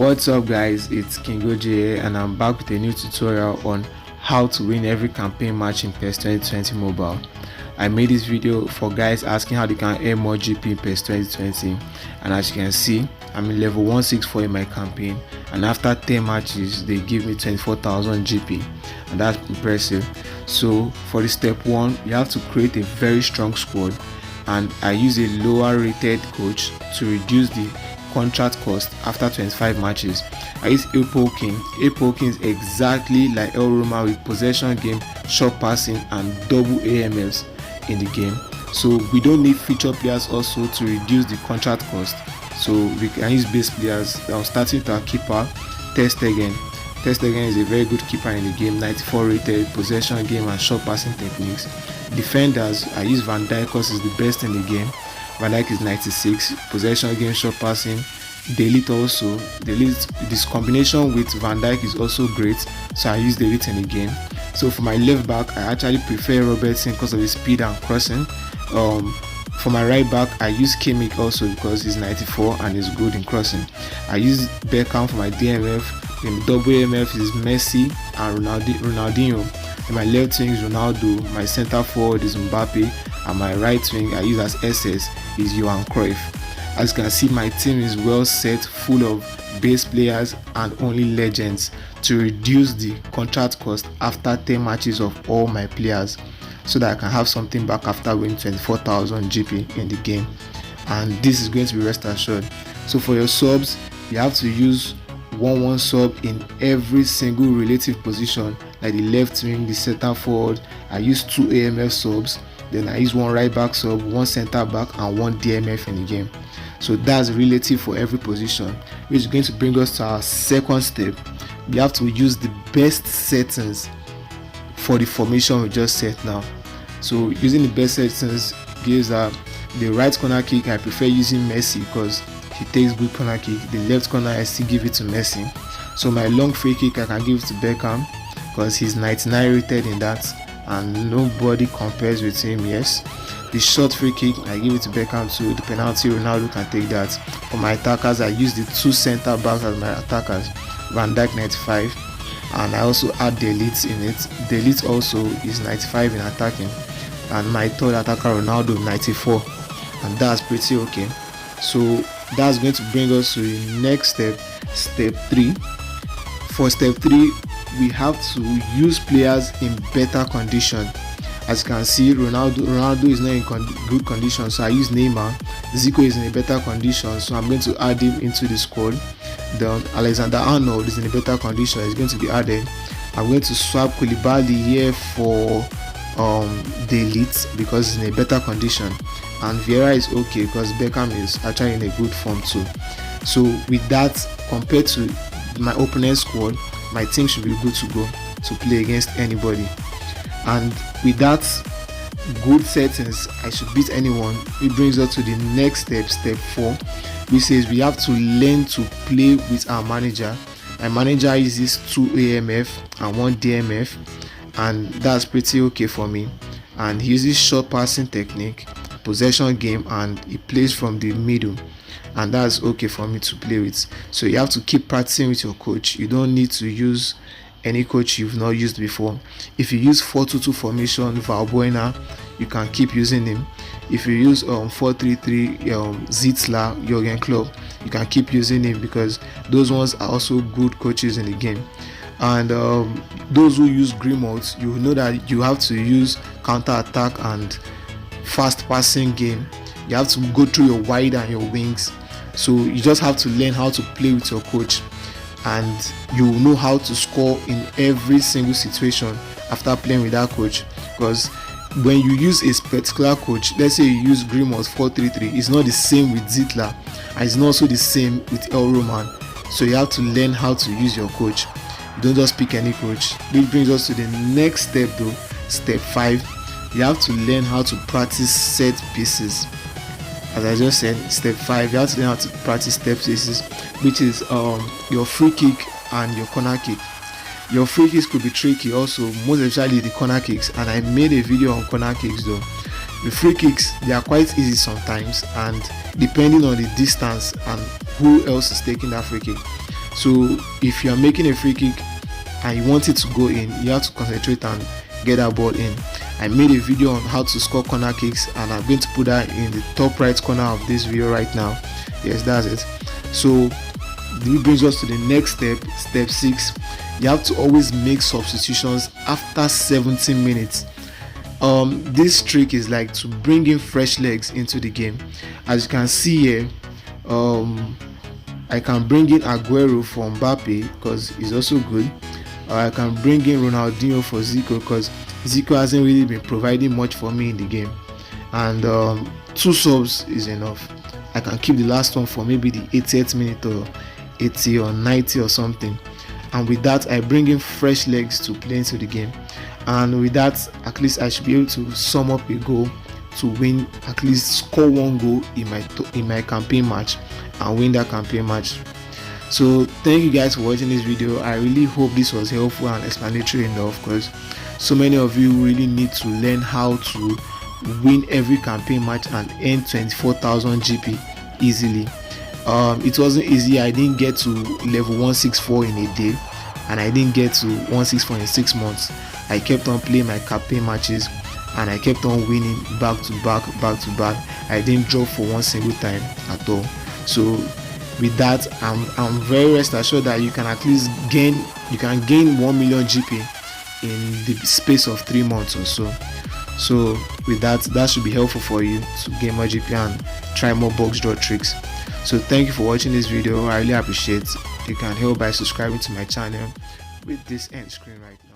What's up guys, it's King OJ here and I'm back with a new tutorial on how to win every campaign match in PES 2020 mobile. I made this video for guys asking how they can earn more GP in PES 2020, and as you can see, I'm in level 164 in my campaign, and after 10 matches they give me 24,000 GP, and that's impressive. So for the step 1, you have to create a very strong squad, and I use a lower rated coach to reduce the contract cost after 25 matches. I use a poking is exactly like El Roma with possession game, short passing and double AMFs in the game. So we don't need feature players also to reduce the contract cost. So we can use base players. Starting with our keeper, Ter Stegen. Ter Stegen is a very good keeper in the game, 94 rated, possession game and short passing techniques. Defenders, I use Van Dijk because he's the best in the game. Van Dijk is 96, possession game, short passing. Delete also. This combination with Van Dijk is also great, so I use Delete in the game. So for my left back, I actually prefer Robertson because of his speed and crossing. For my right back, I use Kimmich also because he's 94 and he's good in crossing. I use Beckham for my DMF. In double AMF is Messi and Ronaldinho. And my left wing is Ronaldo. My center forward is Mbappe. And my right wing I use as SS is Johan Cruyff. As you can see, my team is well set, full of base players and only legends to reduce the contract cost after 10 matches of all my players, so that I can have something back after winning 24,000 GP in the game. And this is going to be rest assured. So for your subs, you have to use 1-1 sub in every single relative position, like the left wing, the center forward. I use 2 AMF subs, then I use 1 right back sub, 1 center back and 1 DMF in the game. So that's relative for every position, which is going to bring us to our second step. We have to use the best settings for the formation we just set now. So using the best settings gives the right corner kick. I prefer using Messi because he takes good corner kick. The left corner I still give it to Messi. So my long free kick I can give it to Beckham because he's 99 rated in that and nobody compares with him. Yes. The short free kick I give it to Beckham too. The penalty Ronaldo can take that. For my attackers I use the 2 center backs as my attackers, Van Dijk 95, and I also add Delete in it. Delete also is 95 in attacking, and my third attacker Ronaldo 94, and that's pretty okay. So that's going to bring us to the next step, step 3. For step 3, we have to use players in better condition. As you can see, Ronaldo is not in good condition, so I use Neymar. Zico is in a better condition, so I'm going to add him into the squad. Then Alexander Arnold is in a better condition, he's going to be added. I'm going to swap Koulibaly here for Delete because he's in a better condition, and Vieira is okay because Beckham is actually in a good form too. So with that, compared to my opponent's squad, my team should be good to go to play against anybody. And with that good settings, I should beat anyone. It brings us to the next step, step 4, which says we have to learn to play with our manager. My manager uses 2 AMF and 1 DMF, and that's pretty okay for me. And he uses short passing technique, possession game, and he plays from the middle, and that's okay for me to play with. So you have to keep practicing with your coach. You don't need to use any coach you've not used before. If you use 4-2-2 formation, Valbuena, you can keep using him. If you use 4-3-3, Zitzler, Jurgen Klopp, you can keep using him because those ones are also good coaches in the game. And those who use Greenmouth, you know that you have to use counter attack and fast passing game. You have to go through your wide and your wings. So you just have to learn how to play with your coach, and you will know how to score in every single situation after playing with that coach. Because when you use a particular coach, let's say you use Greenmouth 4-3-3, it's not the same with Zittler, and it's not also the same with El Roman. So you have to learn how to use your coach. You don't just pick any coach. This brings us to the next step though, step 5. You have to learn how to practice set pieces. As I just said, step 5, you have to learn how to practice step pieces, which is your free kick and your corner kick. Your free kicks could be tricky also, most especially the corner kicks, and I made a video on corner kicks though. The free kicks, they are quite easy sometimes, and depending on the distance and who else is taking that free kick. So if you are making a free kick and you want it to go in, you have to concentrate and get that ball in. I made a video on how to score corner kicks, and I'm going to put that in the top right corner of this video right now. Yes, that's it. So this brings us to the next step 6. You have to always make substitutions after 17 minutes. This trick is like to bring in fresh legs into the game. As you can see here, I can bring in Aguero for Mbappe because he's also good. I can bring in Ronaldinho for Zico because Zico hasn't really been providing much for me in the game, and 2 subs is enough. I can keep the last one for maybe the 80th minute or 80 or 90 or something, and with that I bring in fresh legs to play into the game, and with that at least I should be able to sum up a goal to win, at least score 1 goal in my campaign match and win that campaign match. So thank you guys for watching this video. I really hope this was helpful and explanatory enough, because so many of you really need to learn how to win every campaign match and earn 24,000 GP easily. It wasn't easy. I didn't get to level 164 in a day, and I didn't get to 164 in 6 months. I kept on playing my campaign matches and I kept on winning back to back. I didn't drop for one single time at all. So with that, I'm very rest assured that you can at least gain 1 million GP in the space of 3 months or so. So with that should be helpful for you to gain more GP and try more box draw tricks. So thank you for watching this video. I really appreciate it. You can help by subscribing to my channel with this end screen right now.